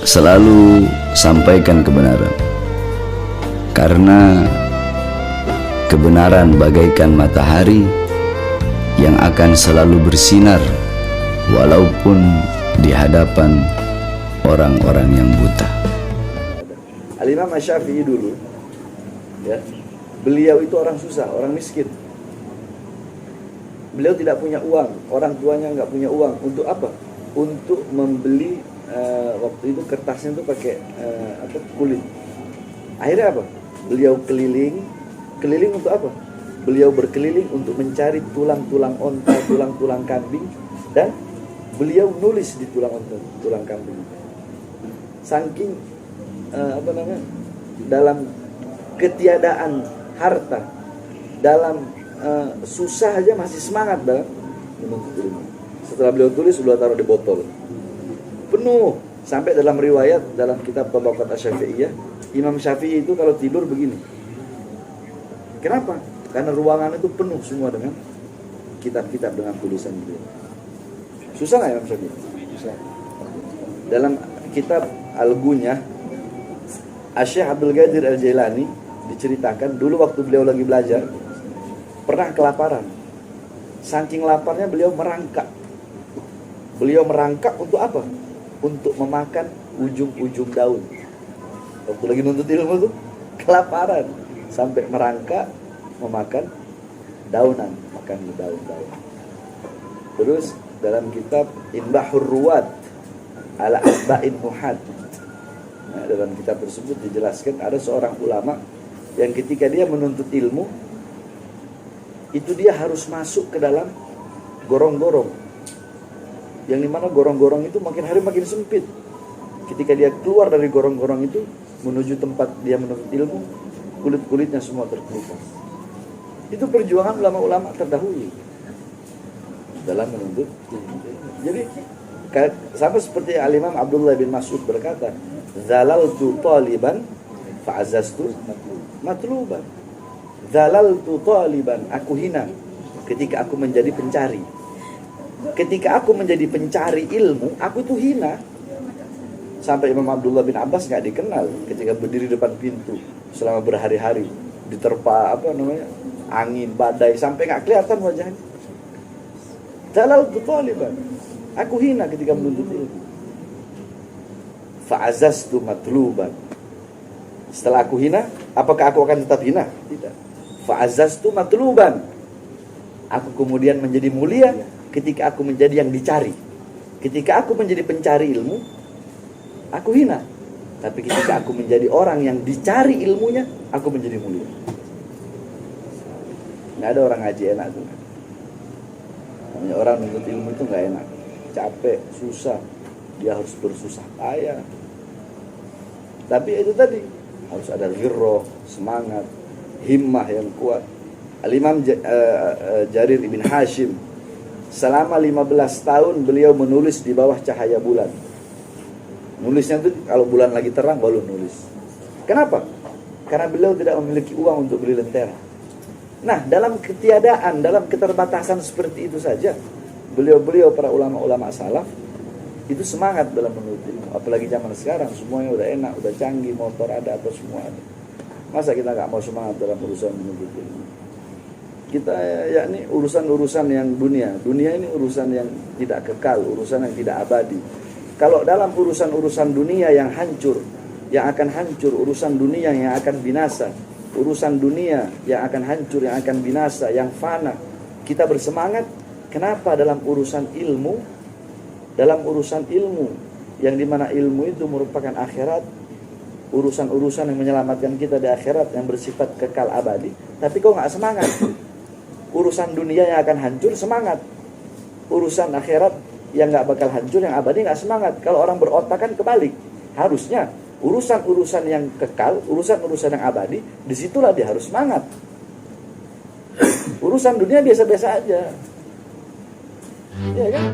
selalu sampaikan kebenaran, karena kebenaran bagaikan matahari yang akan selalu bersinar walaupun di hadapan orang-orang yang buta. Al-Imam Asy-Syafi'i dulu, ya, beliau itu orang susah, orang miskin. Beliau tidak punya uang, orang tuanya nggak punya uang. Untuk apa? Untuk membeli waktu itu kertasnya itu pakai kulit. Akhirnya apa? Beliau keliling untuk apa? Beliau berkeliling untuk mencari tulang-tulang onta, tulang-tulang kambing, dan beliau nulis di tulang onta, tulang kambing. Saking dalam ketiadaan harta, dalam susah aja masih semangat dalam menuntut ilmu. Setelah beliau tulis, beliau taruh di botol penuh. Sampai dalam riwayat dalam kitab Tabaqat Asy-Syafi'iyah, Imam Syafi'i itu kalau tidur begini. Kenapa? Karena ruangan itu penuh semua dengan kitab-kitab dengan tulisan beliau. Susah nggak Imam Syafi'i? Susah. Dalam kitab Al-Gunyah, Asy-Syaikh Abdul Qadir Al-Jailani diceritakan dulu waktu beliau lagi belajar pernah kelaparan. Saking laparnya beliau merangkak. Beliau merangkak untuk apa? Untuk memakan ujung-ujung daun. Waktu lagi nuntut ilmu tuh kelaparan sampai merangkak memakan daunan, makan daun-daun. Terus dalam kitab Inbahur Ruwad ala Atba'in Nuhad, nah, dalam kitab tersebut dijelaskan ada seorang ulama yang ketika dia menuntut ilmu itu dia harus masuk ke dalam gorong-gorong, yang dimana gorong-gorong itu makin hari makin sempit. Ketika dia keluar dari gorong-gorong itu menuju tempat dia menuntut ilmu, kulit-kulitnya semua terkelupas. Itu perjuangan ulama-ulama terdahulu dalam menuntut ilmu. Jadi sama seperti Al-Imam Abdullah bin Mas'ud berkata, "Zalaltu taliban fa'azaztu matluban." Zalaltu taliban, aku hina ketika aku menjadi pencari. Ketika aku menjadi pencari ilmu, aku tuh hina. Sampai Imam Abdullah bin Abbas nggak dikenal ketika berdiri depan pintu selama berhari-hari, diterpa angin, badai, sampai nggak kelihatan wajahnya. Zalaltu taliban, aku hina ketika menuntut ilmu. Fa'azaztu matluban. Setelah aku hina, apakah aku akan tetap hina? Tidak. Fa'azaztu matluban. Aku kemudian menjadi mulia ketika aku menjadi yang dicari. Ketika aku menjadi pencari ilmu, aku hina. Tapi ketika aku menjadi orang yang dicari ilmunya, aku menjadi mulia. Nggak ada orang ngaji enak tuh. Namanya orang menuntut ilmu itu nggak enak. Capek, susah. Dia harus bersusah payah. Tapi itu tadi harus ada ghirrah, semangat, himmah yang kuat. Al-Imam Jarir ibn Hashim selama 15 tahun beliau menulis di bawah cahaya bulan. Nulisnya itu kalau bulan lagi terang baru nulis. Kenapa? Karena beliau tidak memiliki uang untuk beli lentera. Nah, dalam ketiadaan, dalam keterbatasan seperti itu saja, beliau-beliau para ulama-ulama salaf itu semangat dalam menuntut ilmu. Apalagi zaman sekarang semuanya udah enak, udah canggih, motor ada atau semua ada. Masa kita nggak mau semangat dalam urusan menuntut ilmu? Kita yakni urusan-urusan yang dunia ini urusan yang tidak kekal, urusan yang tidak abadi. Kalau dalam urusan-urusan dunia yang hancur, yang akan hancur, urusan dunia yang akan binasa, urusan dunia yang akan hancur, yang akan binasa, yang fana, kita bersemangat. Kenapa dalam urusan ilmu, yang dimana ilmu itu merupakan akhirat, urusan-urusan yang menyelamatkan kita di akhirat yang bersifat kekal abadi, tapi kok nggak semangat? Urusan dunia yang akan hancur semangat, urusan akhirat yang nggak bakal hancur, yang abadi nggak semangat. Kalau orang berotak kan kebalik, harusnya urusan-urusan yang kekal, urusan-urusan yang abadi, disitulah dia harus semangat. Urusan dunia biasa-biasa aja, ya kan?